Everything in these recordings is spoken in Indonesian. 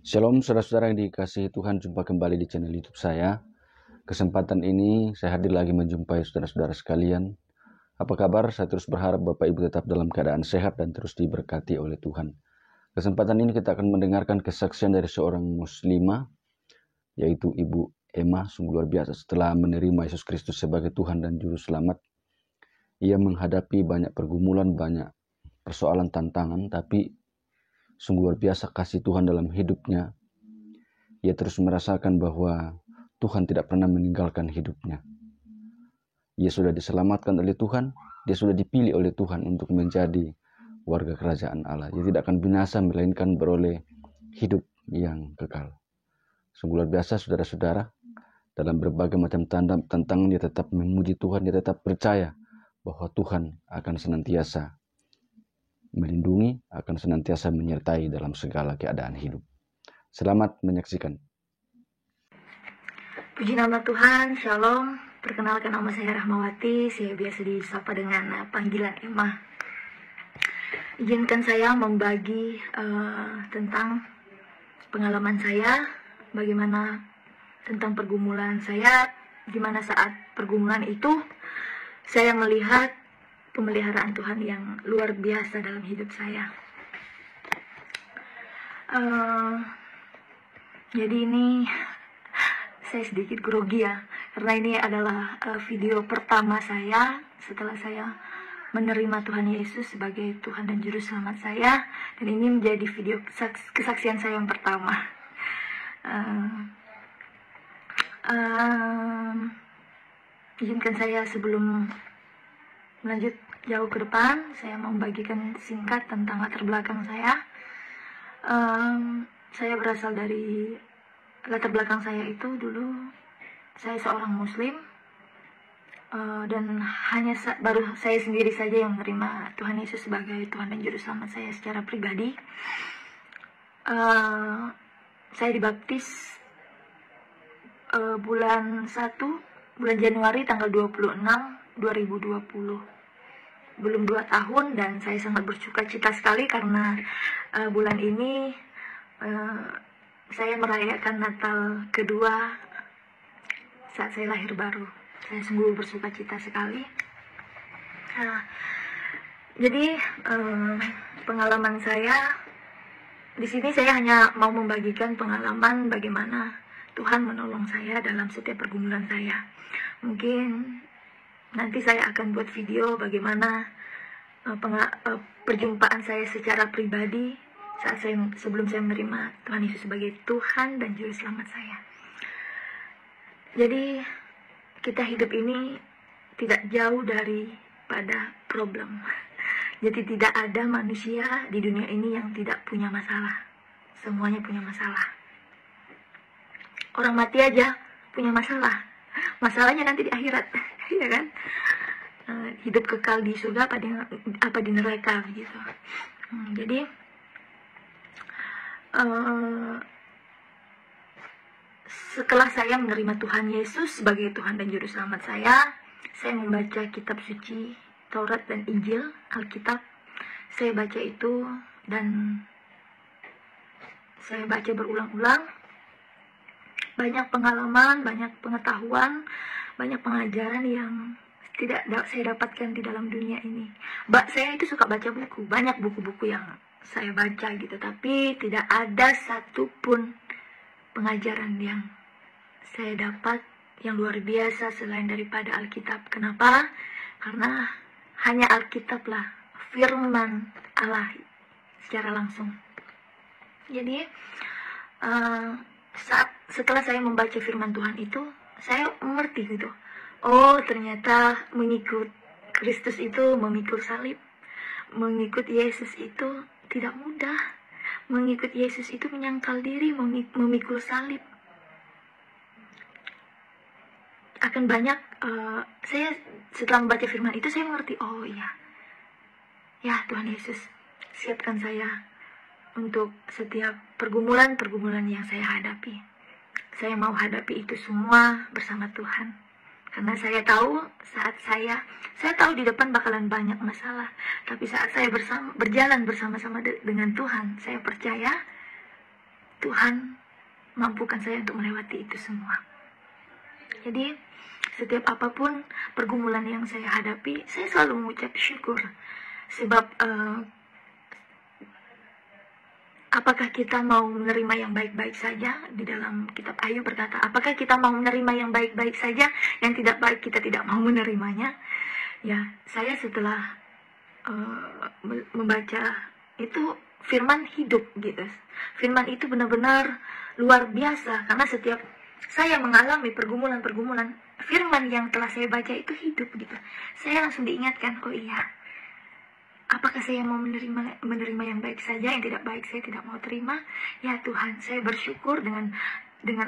Shalom saudara-saudara yang dikasihi Tuhan, jumpa kembali di channel YouTube saya. Kesempatan ini saya hadir lagi menjumpai saudara-saudara sekalian. Apa kabar? Saya terus berharap Bapak Ibu tetap dalam keadaan sehat dan terus diberkati oleh Tuhan. Kesempatan ini kita akan mendengarkan kesaksian dari seorang muslimah, yaitu Ibu Emma. Sungguh luar biasa, setelah menerima Yesus Kristus sebagai Tuhan dan Juru Selamat, ia menghadapi banyak pergumulan, banyak persoalan, tantangan, tapi sungguh luar biasa kasih Tuhan dalam hidupnya. Ia terus merasakan bahwa Tuhan tidak pernah meninggalkan hidupnya. Ia sudah diselamatkan oleh Tuhan, dia sudah dipilih oleh Tuhan untuk menjadi warga kerajaan Allah. Dia tidak akan binasa, melainkan beroleh hidup yang kekal. Sungguh luar biasa saudara-saudara, dalam berbagai macam tantangan dia tetap memuji Tuhan, dia tetap percaya bahwa Tuhan akan senantiasa melindungi, akan senantiasa menyertai dalam segala keadaan hidup. Selamat menyaksikan. Puji nama Tuhan, Shalom. Perkenalkan, nama saya Rahmawati, saya biasa disapa dengan panggilan Emma. Izinkan saya membagi tentang pengalaman saya, bagaimana tentang pergumulan saya, di mana saat pergumulan itu saya melihat pemeliharaan Tuhan yang luar biasa dalam hidup saya. Jadi ini saya sedikit grogi ya, karena ini adalah video pertama saya setelah saya menerima Tuhan Yesus sebagai Tuhan dan Juru Selamat saya, dan ini menjadi video kesaksian saya yang pertama. Izinkan saya sebelum lanjut jauh ke depan, saya mau membagikan singkat tentang latar belakang saya. Saya berasal dari latar belakang saya itu dulu saya seorang muslim, dan hanya baru saya sendiri saja yang menerima Tuhan Yesus sebagai Tuhan dan Juru Selamat saya secara pribadi. Saya dibaptis bulan Januari tanggal 26 2020. Belum 2 tahun, dan saya sangat bersuka cita sekali karena bulan ini saya merayakan Natal kedua saat saya lahir baru. Saya sungguh bersuka cita sekali. Jadi pengalaman saya di sini, saya hanya mau membagikan pengalaman bagaimana Tuhan menolong saya dalam setiap pergumulan saya. Mungkin nanti saya akan buat video bagaimana perjumpaan saya secara pribadi saat sebelum saya menerima Tuhan Yesus sebagai Tuhan dan Juru Selamat saya. Jadi kita hidup ini tidak jauh daripada problem. Jadi tidak ada manusia di dunia ini yang tidak punya masalah. Semuanya punya masalah. Orang mati aja punya masalah. Masalahnya nanti di akhirat, ya kan? Hidup kekal di surga apa di neraka begitu. Jadi setelah saya menerima Tuhan Yesus sebagai Tuhan dan Juru Selamat saya membaca kitab suci Taurat dan Injil, Alkitab. Saya baca itu dan saya baca berulang-ulang. Banyak pengalaman, banyak pengetahuan, banyak pengajaran yang tidak saya dapatkan di dalam dunia ini. Saya itu suka baca buku, banyak buku-buku yang saya baca gitu, tapi tidak ada satupun pengajaran yang saya dapat yang luar biasa selain daripada Alkitab. Kenapa? Karena hanya Alkitablah firman Allah secara langsung. Jadi setelah saya membaca firman Tuhan itu, saya mengerti gitu. Oh, ternyata mengikut Kristus itu memikul salib. Mengikut Yesus itu tidak mudah. Mengikut Yesus itu menyangkal diri, memikul salib. Akan banyak saya setelah membaca firman itu, saya mengerti, oh iya, ya Tuhan Yesus siapkan saya untuk setiap pergumulan yang saya hadapi. Saya mau hadapi itu semua bersama Tuhan. Karena saya tahu saya tahu di depan bakalan banyak masalah. Tapi saat saya berjalan bersama-sama dengan Tuhan, saya percaya Tuhan mampukan saya untuk melewati itu semua. Jadi setiap apapun pergumulan yang saya hadapi, saya selalu mengucap syukur. Sebab apakah kita mau menerima yang baik-baik saja? Di dalam kitab Ayub berkata, apakah kita mau menerima yang baik-baik saja, yang tidak baik kita tidak mau menerimanya? Ya, saya setelah membaca itu firman hidup gitu. Firman itu benar-benar luar biasa, karena setiap saya mengalami pergumulan-pergumulan, firman yang telah saya baca itu hidup gitu. Saya langsung diingatkan, oh iya, apakah saya mau menerima yang baik saja, yang tidak baik saya tidak mau terima? Ya Tuhan, saya bersyukur dengan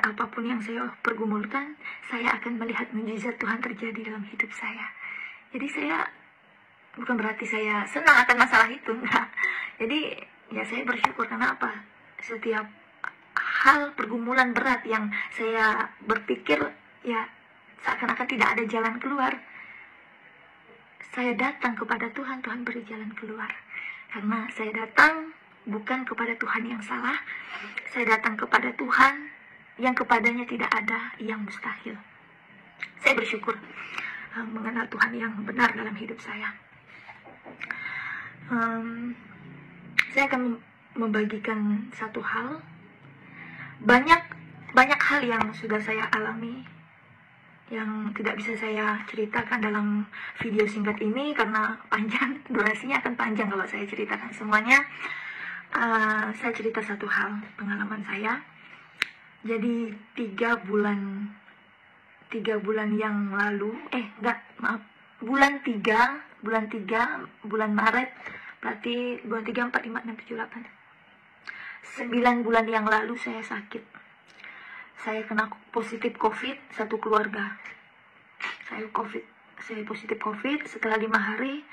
apapun yang saya pergumulkan, saya akan melihat mukjizat Tuhan terjadi dalam hidup saya. Jadi saya bukan berarti saya senang akan masalah itu, enggak. Jadi ya saya bersyukur karena apa? Setiap hal pergumulan berat yang saya berpikir ya seakan-akan tidak ada jalan keluar, saya datang kepada Tuhan, Tuhan beri jalan keluar. Karena saya datang bukan kepada Tuhan yang salah, saya datang kepada Tuhan yang kepadanya tidak ada yang mustahil. Saya bersyukur mengenal Tuhan yang benar dalam hidup saya. Saya akan membagikan satu hal. Banyak hal yang sudah saya alami yang tidak bisa saya ceritakan dalam video singkat ini karena panjang, durasinya akan panjang kalau saya ceritakan semuanya. Saya cerita satu hal pengalaman saya. Jadi 3 bulan yang lalu, bulan Maret, berarti bulan 3, 4, 5, 6, 7, 8, 9 bulan yang lalu saya sakit. Saya kena positif COVID, satu keluarga. Saya positif COVID, setelah 5 hari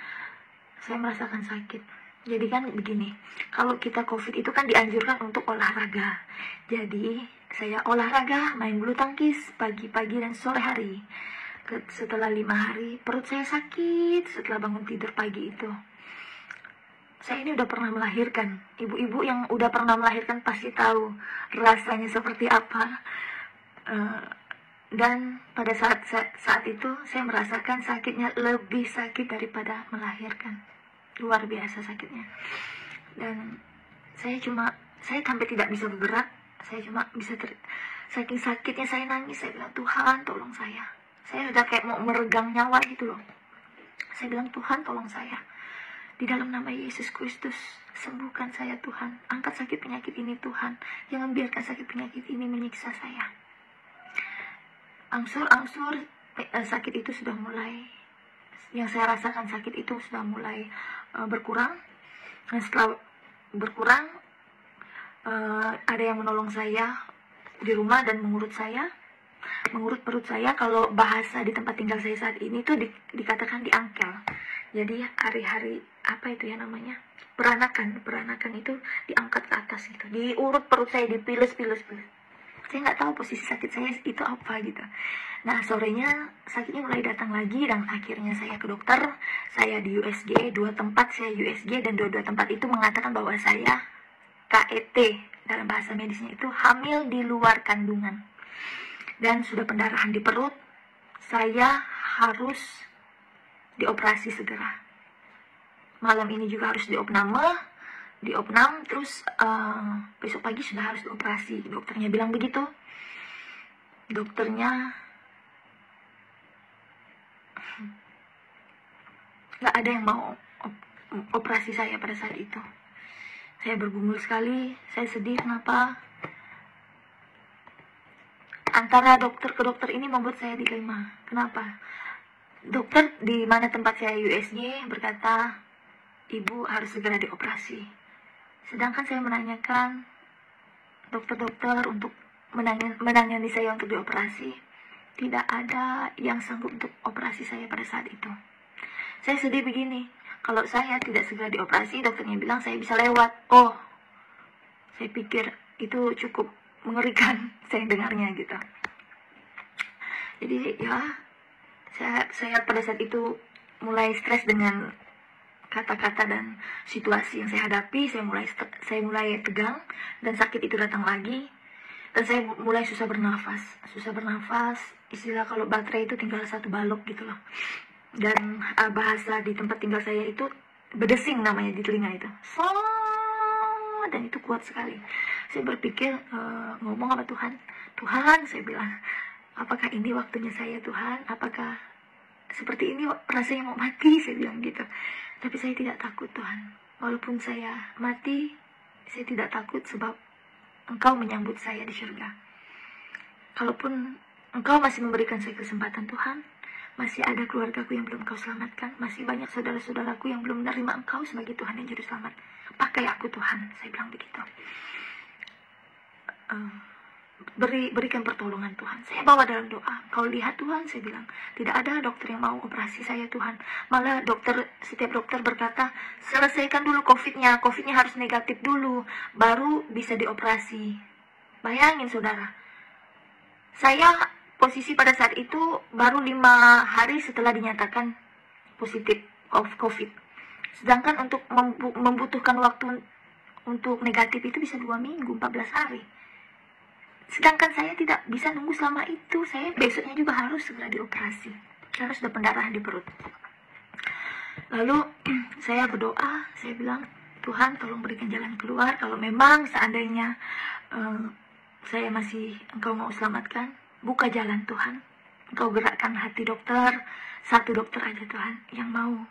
saya merasakan sakit. Jadi kan begini, kalau kita COVID itu kan dianjurkan untuk olahraga. Jadi saya olahraga, main bulu tangkis pagi-pagi dan sore hari. Setelah 5 hari perut saya sakit setelah bangun tidur pagi itu. Saya ini udah pernah melahirkan. Ibu-ibu yang udah pernah melahirkan pasti tahu rasanya seperti apa. Dan pada saat itu saya merasakan sakitnya lebih sakit daripada melahirkan. Luar biasa sakitnya. Dan saya sampai tidak bisa bergerak. Saya cuma bisa saking sakitnya saya nangis. Saya bilang, Tuhan tolong saya. Saya udah kayak mau meregang nyawa gitu loh. Saya bilang, Tuhan tolong saya. Di dalam nama Yesus Kristus, sembuhkan saya Tuhan. Angkat sakit penyakit ini Tuhan. Jangan biarkan sakit penyakit ini menyiksa saya. Angsur-angsur sakit itu sudah mulai. Yang saya rasakan sakit itu sudah mulai berkurang. Dan setelah berkurang, ada yang menolong saya di rumah dan mengurut perut saya. Kalau bahasa di tempat tinggal saya saat ini tuh dikatakan diangkel. Jadi hari-hari apa itu ya namanya, peranakan itu diangkat ke atas gitu, diurut perut saya, dipiles. Saya nggak tahu posisi sakit saya itu apa gitu. Nah sorenya sakitnya mulai datang lagi dan akhirnya saya ke dokter. Saya di USG 2 tempat, saya USG dan dua tempat itu mengatakan bahwa saya KET, dalam bahasa medisnya itu hamil di luar kandungan dan sudah pendarahan di perut. Saya harus dioperasi segera. Malam ini juga harus diopnam, terus besok pagi sudah harus dioperasi. Dokternya bilang begitu. Dokternya gak ada yang mau operasi saya pada saat itu. Saya bergumul sekali, saya sedih. Kenapa? Antara dokter ke dokter ini membuat saya dilema. Kenapa? Dokter di mana tempat saya USG berkata, ibu harus segera dioperasi. Sedangkan saya menanyakan dokter-dokter untuk menangani saya untuk dioperasi. Tidak ada yang sanggup untuk operasi saya pada saat itu. Saya sedih begini, kalau saya tidak segera dioperasi, dokternya bilang saya bisa lewat. Oh, saya pikir itu cukup mengerikan saya dengarnya gitu. Jadi ya, saya pada saat itu mulai stres dengan kata-kata dan situasi yang saya hadapi, saya mulai tegang, dan sakit itu datang lagi, dan saya mulai susah bernafas. Istilah kalau baterai itu tinggal satu balok gitu loh. Dan bahasa di tempat tinggal saya itu bedesing namanya di telinga itu, dan itu kuat sekali. Saya berpikir ngomong sama Tuhan, saya bilang, apakah ini waktunya saya Tuhan? Apakah seperti ini rasanya mau mati? Saya bilang gitu. Tapi saya tidak takut Tuhan. Walaupun saya mati, saya tidak takut sebab Engkau menyambut saya di surga. Kalaupun Engkau masih memberikan saya kesempatan Tuhan, masih ada keluargaku yang belum Engkau selamatkan, masih banyak saudara-saudaraku yang belum menerima Engkau sebagai Tuhan yang juru selamat. Pakai aku Tuhan, saya bilang begitu. Berikan pertolongan Tuhan. Saya bawa dalam doa. Kau lihat Tuhan, saya bilang, tidak ada dokter yang mau operasi saya Tuhan. Malah setiap dokter berkata, selesaikan dulu COVID-nya harus negatif dulu, baru bisa dioperasi. Bayangin saudara, saya posisi pada saat itu baru 5 hari setelah dinyatakan positif COVID. Sedangkan untuk membutuhkan waktu untuk negatif itu bisa 2 minggu, 14 hari. Sedangkan saya tidak bisa nunggu selama itu. Saya besoknya juga harus segera dioperasi karena sudah pendarahan di perut. Lalu saya berdoa, saya bilang, Tuhan tolong berikan jalan keluar. Kalau memang seandainya saya masih Engkau mau selamatkan, buka jalan Tuhan. Engkau gerakkan hati dokter, satu dokter aja Tuhan yang mau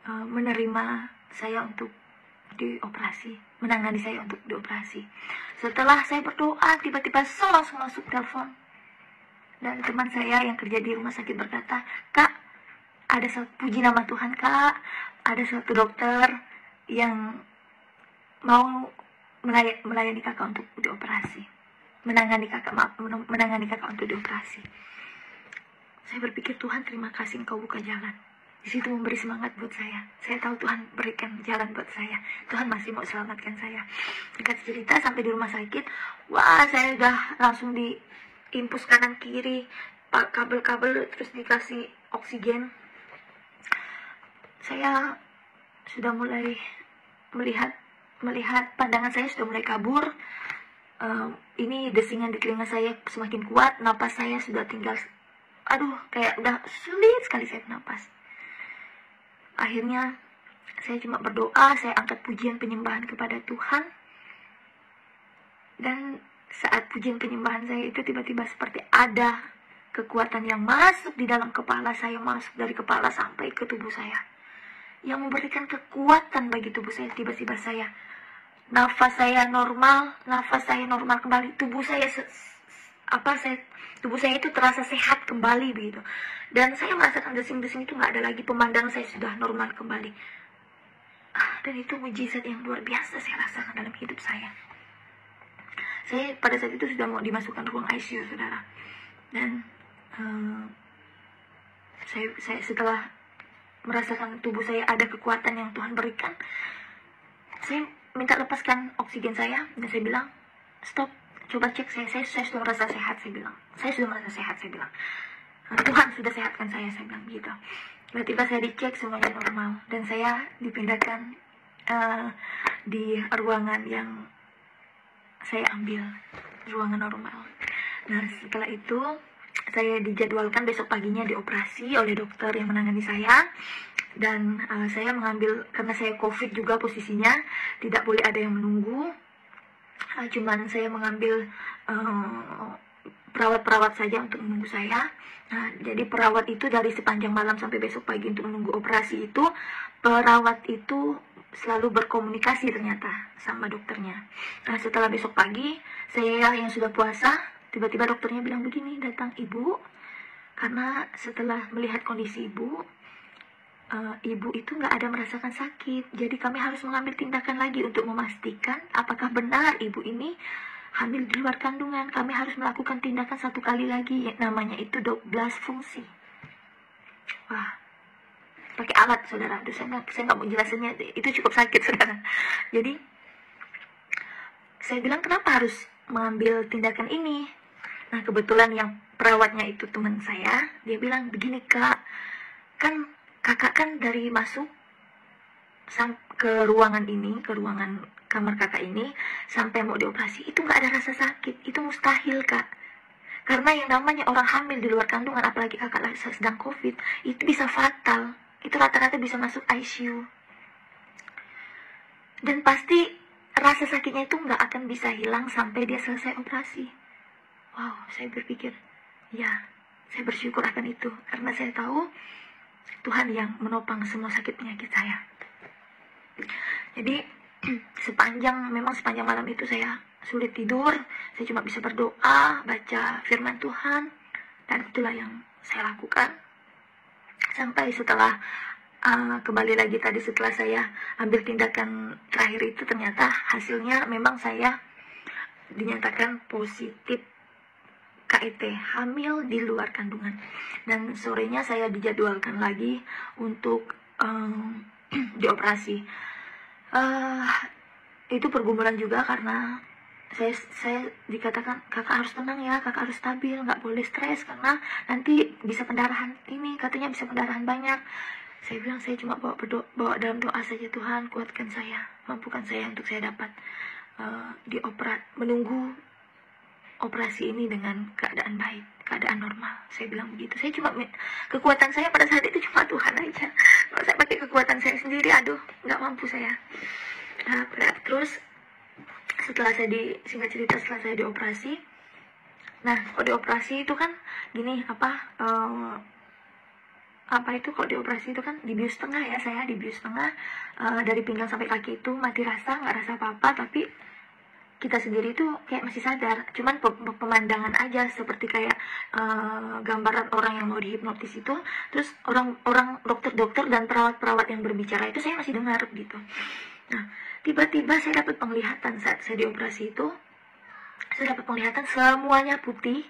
menerima saya untuk dioperasi, menangani saya untuk dioperasi. Setelah saya berdoa, tiba-tiba langsung masuk telepon. Dan teman saya yang kerja di rumah sakit berkata, Kak, ada puji nama Tuhan Kak, ada satu dokter yang mau melayani kakak untuk dioperasi, menangani kakak untuk dioperasi. Saya berpikir, Tuhan terima kasih Engkau buka jalan. Di situ memberi semangat buat saya. Saya tahu Tuhan berikan jalan buat saya. Tuhan masih mau selamatkan saya. Singkat cerita, sampai di rumah sakit, wah saya udah langsung diimpus kanan kiri, kabel-kabel, terus dikasih oksigen. Saya sudah mulai melihat pandangan saya sudah mulai kabur. Ini desingan di telinga saya semakin kuat, napas saya sudah tinggal, kayak udah sulit sekali saya napas. Akhirnya saya cuma berdoa, saya angkat pujian penyembahan kepada Tuhan. Dan saat pujian penyembahan saya itu tiba-tiba seperti ada kekuatan yang masuk di dalam kepala saya, masuk dari kepala sampai ke tubuh saya, yang memberikan kekuatan bagi tubuh saya. Tiba-tiba nafas saya normal kembali, tubuh saya itu terasa sehat kembali begitu. Dan saya merasakan desing-desing itu nggak ada lagi, pemandangan saya sudah normal kembali. Dan itu mujizat yang luar biasa saya rasakan dalam hidup saya. Saya pada saat itu sudah mau dimasukkan ruang ICU, saudara. Dan saya setelah merasakan tubuh saya ada kekuatan yang Tuhan berikan, saya minta lepaskan oksigen saya, dan saya bilang, stop, coba cek saya sudah merasa sehat, saya bilang. Tuhan sudah sehatkan saya bilang gitu. Tiba-tiba saya dicek semuanya normal, dan saya dipindahkan di ruangan yang saya ambil, ruangan normal. Nah setelah itu saya dijadwalkan besok paginya dioperasi oleh dokter yang menangani saya. Dan saya mengambil, karena saya COVID juga posisinya, tidak boleh ada yang menunggu. Cuman saya mengambil perawat-perawat saja untuk menunggu saya. Nah, jadi perawat itu dari sepanjang malam sampai besok pagi untuk menunggu operasi itu, perawat itu selalu berkomunikasi ternyata sama dokternya. Nah, setelah besok pagi, saya yang sudah puasa, tiba-tiba dokternya bilang begini, datang ibu, karena setelah melihat kondisi ibu itu nggak ada merasakan sakit. Jadi kami harus mengambil tindakan lagi untuk memastikan apakah benar ibu ini hamil di luar kandungan. Kami harus melakukan tindakan satu kali lagi, namanya itu Douglas fungsi. Wah, pakai alat, saudara. Saya nggak mau jelasinnya, itu cukup sakit, saudara. Jadi saya bilang, kenapa harus mengambil tindakan ini? Nah, kebetulan yang perawatnya itu teman saya. Dia bilang, begini Kak, kan kakak kan dari masuk ke ruangan ini, ke ruangan kamar kakak ini, sampai mau dioperasi, itu nggak ada rasa sakit. Itu mustahil, Kak. Karena yang namanya orang hamil di luar kandungan, apalagi kakak sedang COVID, itu bisa fatal. Itu rata-rata bisa masuk ICU. Dan pasti rasa sakitnya itu nggak akan bisa hilang sampai dia selesai operasi. Wow, saya berpikir, ya, saya bersyukur akan itu. Karena saya tahu Tuhan yang menopang semua sakit penyakit saya. Jadi sepanjang malam itu saya sulit tidur. Saya cuma bisa berdoa, baca firman Tuhan, dan itulah yang saya lakukan. Sampai setelah kembali lagi tadi, setelah saya ambil tindakan terakhir itu, ternyata hasilnya memang saya dinyatakan positif KIT, hamil di luar kandungan. Dan sorenya saya dijadwalkan lagi untuk dioperasi. Itu pergumulan juga karena saya dikatakan, kakak harus tenang ya, kakak harus stabil, nggak boleh stres karena nanti bisa pendarahan. Ini katanya bisa pendarahan banyak. Saya bilang saya cuma bawa dalam doa saja, Tuhan kuatkan saya, mampukan saya untuk saya dapat menunggu operasi ini dengan keadaan baik, keadaan normal. Saya bilang begitu. Saya cuma, kekuatan saya pada saat itu cuma Tuhan aja. Kalau saya pakai kekuatan saya sendiri, aduh, nggak mampu saya. Terus setelah singkat cerita, setelah saya dioperasi, nah kalau dioperasi itu kan gini, kalau dioperasi itu kan dibius tengah ya, saya dibius tengah, dari pinggang sampai kaki itu mati rasa, nggak rasa apa-apa, tapi kita sendiri tuh kayak masih sadar, cuman pemandangan aja, seperti kayak gambaran orang yang mau dihipnotis itu. Terus orang dokter dan perawat yang berbicara itu saya masih dengar gitu. Nah, tiba-tiba saya dapat penglihatan saat saya dioperasi itu. Saya dapat penglihatan semuanya putih.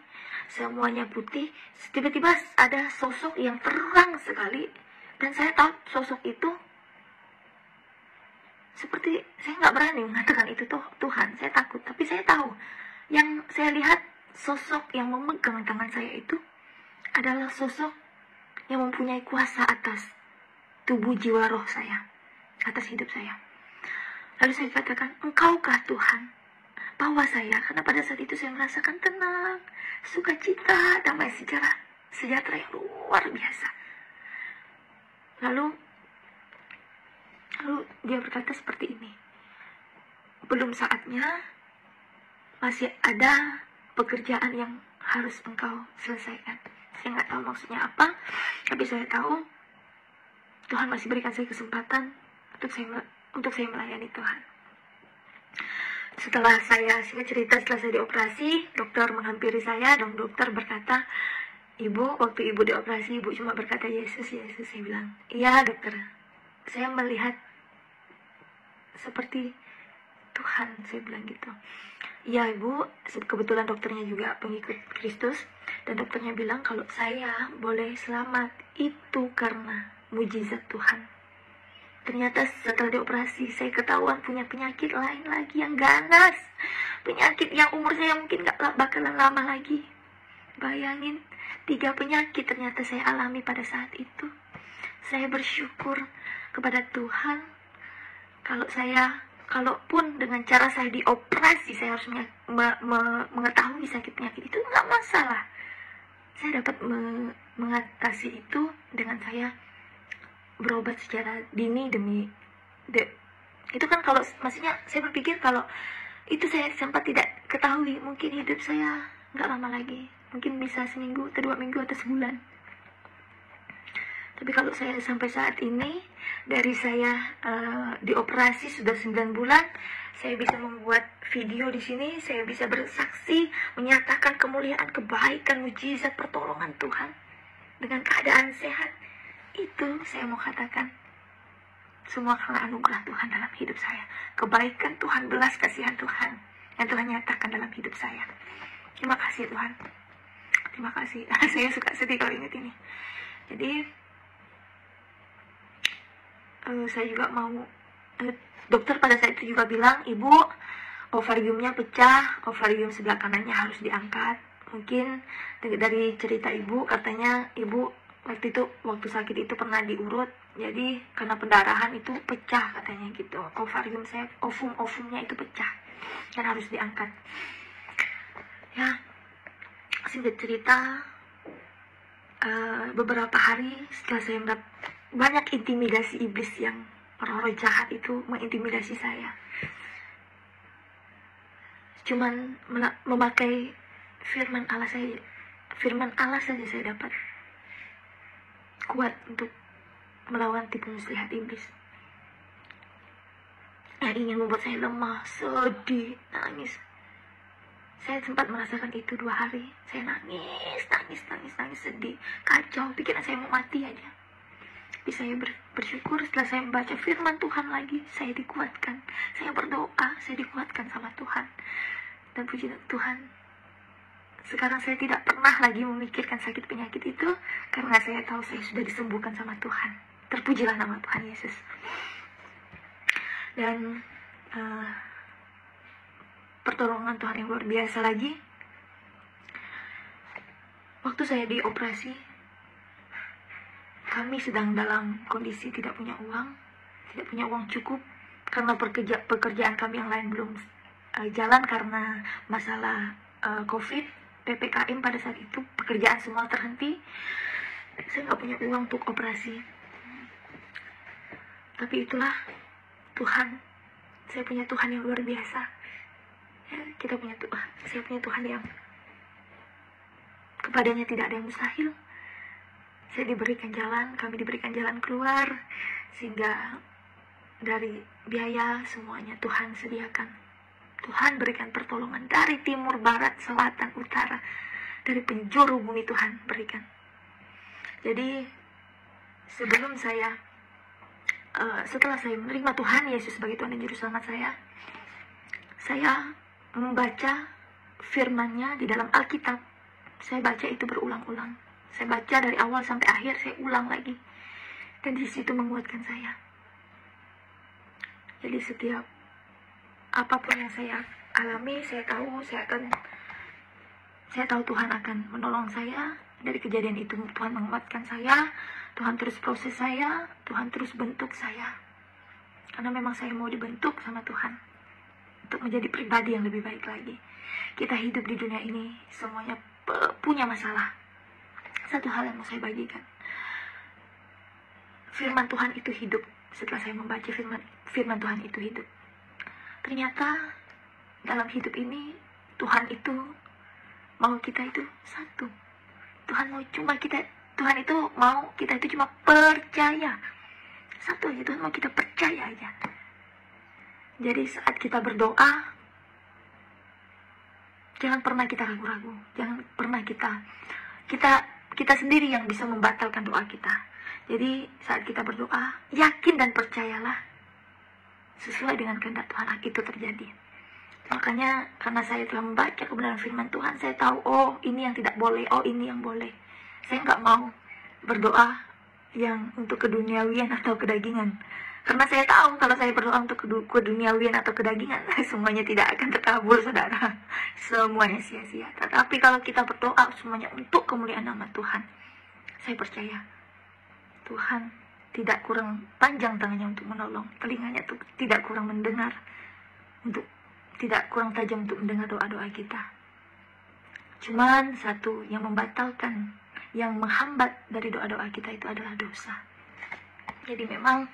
Tiba-tiba ada sosok yang terang sekali, dan saya tahu sosok itu, seperti saya nggak berani mengatakan itu Tuhan, saya takut, tapi saya tahu yang saya lihat, sosok yang memegang tangan saya itu adalah sosok yang mempunyai kuasa atas tubuh, jiwa, roh saya, atas hidup saya. Lalu saya katakan, Engkaukah Tuhan? Bawa saya, karena pada saat itu saya merasakan tenang, sukacita, damai sejahtera yang luar biasa. Lalu dia berkata seperti ini, belum saatnya, masih ada pekerjaan yang harus engkau selesaikan. Saya nggak tahu maksudnya apa, tapi saya tahu Tuhan masih berikan saya kesempatan untuk saya melayani Tuhan. Setelah saya dioperasi, dokter menghampiri saya, dan dokter berkata, Ibu, waktu ibu dioperasi, ibu cuma berkata Yesus. Saya bilang, iya dokter, saya melihat seperti Tuhan, saya bilang gitu. Iya ibu, kebetulan dokternya juga pengikut Kristus, dan dokternya bilang kalau saya boleh selamat itu karena mujizat Tuhan. Ternyata setelah dioperasi, saya ketahuan punya penyakit lain lagi yang ganas. Penyakit yang umur saya mungkin gak bakalan lama lagi. Bayangin, 3 penyakit ternyata saya alami pada saat itu. Saya bersyukur kepada Tuhan. Kalaupun dengan cara saya dioperasi, saya harus mengetahui sakit penyakit itu, gak masalah. Saya dapat mengatasi itu dengan saya berobat secara dini itu kan, kalau maksudnya saya berpikir kalau itu saya sempat tidak ketahui, mungkin hidup saya nggak lama lagi, mungkin bisa seminggu atau 2 minggu atau sebulan. Tapi kalau saya sampai saat ini, dari saya dioperasi sudah 9 bulan, saya bisa membuat video di sini, saya bisa bersaksi, menyatakan kemuliaan, kebaikan, mujizat, pertolongan Tuhan dengan keadaan sehat. Itu saya mau katakan, semua karena anugerah Tuhan dalam hidup saya, kebaikan Tuhan, belas kasihan Tuhan yang Tuhan nyatakan dalam hidup saya. Terima kasih Tuhan, terima kasih. Saya suka sedih kalau ingat ini. Jadi saya juga mau, dokter pada saat itu juga bilang, Ibu, ovariumnya pecah, ovarium sebelah kanannya harus diangkat. Mungkin dari cerita Ibu, katanya Ibu waktu sakit itu pernah diurut, Jadi karena pendarahan itu pecah katanya gitu, ovarium saya, ovumnya itu pecah dan harus diangkat. Ya, singkat cerita, beberapa hari setelah saya mendapat banyak intimidasi iblis, yang orang-orang jahat itu mengintimidasi saya, cuman memakai firman Allah saja saya dapat kuat untuk melawan tipu muslihat iblis yang ingin membuat saya lemah, sedih, nangis. Saya sempat merasakan itu 2 hari. Saya nangis, sedih, kacau, pikiran saya mau mati aja. Tapi saya bersyukur setelah saya membaca firman Tuhan lagi, saya dikuatkan. Saya berdoa, saya dikuatkan sama Tuhan. Dan puji Tuhan, sekarang saya tidak pernah lagi memikirkan sakit penyakit itu, karena saya tahu saya sudah disembuhkan sama Tuhan. Terpujilah nama Tuhan Yesus. Dan pertolongan Tuhan yang luar biasa lagi, waktu saya dioperasi, kami sedang dalam kondisi tidak punya uang cukup, karena pekerjaan kami yang lain belum jalan karena masalah COVID, PPKM pada saat itu, pekerjaan semua terhenti. Saya nggak punya uang untuk operasi. Tapi itulah Tuhan. Saya punya Tuhan yang luar biasa. Ya, saya punya Tuhan yang kepadanya tidak ada yang mustahil. Kami diberikan jalan keluar, sehingga dari biaya semuanya Tuhan sediakan. Tuhan berikan pertolongan dari timur, barat, selatan, utara, dari penjuru bumi Tuhan berikan. Jadi setelah saya menerima Tuhan Yesus sebagai Tuhan dan Juru Selamat saya membaca firman-Nya di dalam Alkitab. Saya baca itu berulang-ulang. Saya baca dari awal sampai akhir, saya ulang lagi. Dan di situ menguatkan saya. Jadi setiap apapun yang saya alami, saya tahu Tuhan akan menolong saya. Dari kejadian itu Tuhan menguatkan saya, Tuhan terus proses saya, Tuhan terus bentuk saya. Karena memang saya mau dibentuk sama Tuhan untuk menjadi pribadi yang lebih baik lagi. Kita hidup di dunia ini semuanya punya masalah. Satu hal yang mau saya bagikan, firman Tuhan itu hidup. Setelah saya membaca firman Tuhan itu hidup, ternyata dalam hidup ini Tuhan itu mau kita itu satu. Tuhan itu mau kita itu cuma percaya. Satu aja, Tuhan mau kita percaya aja. Jadi saat kita berdoa, jangan pernah kita ragu-ragu. Jangan pernah kita sendiri yang bisa membatalkan doa kita. Jadi saat kita berdoa, yakin dan percayalah sesuai dengan kehendak Tuhan itu terjadi. Makanya karena saya telah membaca kebenaran firman Tuhan, saya tahu, oh ini yang tidak boleh, oh ini yang boleh. Saya nggak mau berdoa yang untuk keduniawian atau kedagingan. Karena saya tahu kalau saya berdoa untuk keduniawian atau kedagingan, semuanya tidak akan terkabul, saudara. Semuanya sia-sia. Tetapi kalau kita berdoa semuanya untuk kemuliaan nama Tuhan, saya percaya Tuhan tidak kurang panjang tangannya untuk menolong, telinganya tidak kurang mendengar, tidak kurang tajam untuk mendengar doa-doa kita. Cuman satu yang membatalkan, yang menghambat dari doa-doa kita itu adalah dosa. Jadi memang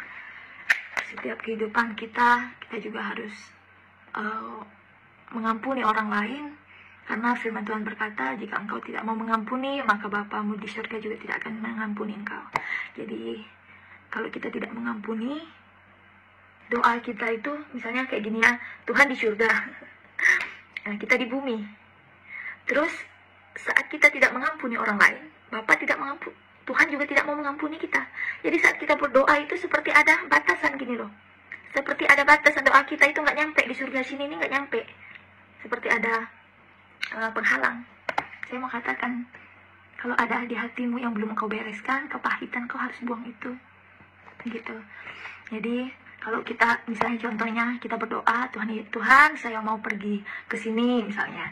setiap kehidupan kita juga harus mengampuni orang lain, karena firman Tuhan berkata, jika engkau tidak mau mengampuni, maka Bapamu di surga juga tidak akan mengampuni engkau. Jadi kalau kita tidak mengampuni, doa kita itu misalnya kayak gini ya, Tuhan di surga, nah, kita di bumi. Terus saat kita tidak mengampuni orang lain, Bapa tidak mengampuni, Tuhan juga tidak mau mengampuni kita. Jadi saat kita berdoa itu seperti ada batasan gini loh. Seperti ada batasan, doa kita itu nggak nyampe di surga sini, ini nggak nyampe. Seperti ada penghalang. Saya mau katakan, kalau ada di hatimu yang belum kau bereskan, kepahitan, kau harus buang itu. Gitu. Jadi kalau kita misalnya contohnya kita berdoa, Tuhan saya mau pergi ke sini misalnya,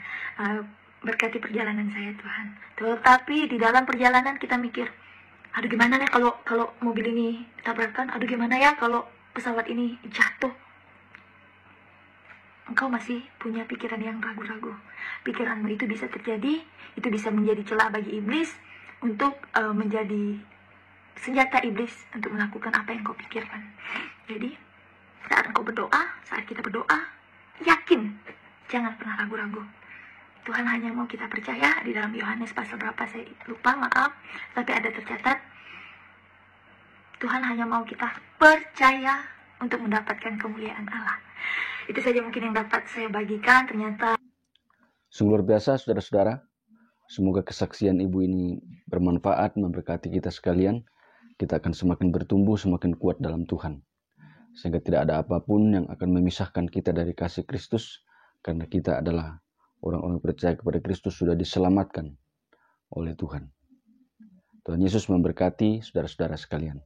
berkati perjalanan saya Tuhan. Tetapi di dalam perjalanan kita mikir, Aduh gimana ya kalau mobil ini tabrakan, aduh gimana ya kalau pesawat ini jatuh. Engkau masih punya pikiran yang ragu-ragu. Pikiranmu itu bisa terjadi, itu bisa menjadi celah bagi iblis untuk menjadi senjata iblis untuk melakukan apa yang kau pikirkan. Jadi saat engkau berdoa, saat kita berdoa, yakin, jangan pernah ragu-ragu. Tuhan hanya mau kita percaya. Di dalam Yohanes pasal berapa saya lupa, maaf, tapi ada tercatat, Tuhan hanya mau kita percaya untuk mendapatkan kemuliaan Allah. Itu saja mungkin yang dapat saya bagikan. Ternyata sungguh luar biasa saudara-saudara. Semoga kesaksian ibu ini bermanfaat, memberkati kita sekalian. Kita akan semakin bertumbuh, semakin kuat dalam Tuhan. Sehingga tidak ada apapun yang akan memisahkan kita dari kasih Kristus. Karena kita adalah orang-orang percaya kepada Kristus, sudah diselamatkan oleh Tuhan. Tuhan Yesus memberkati saudara-saudara sekalian.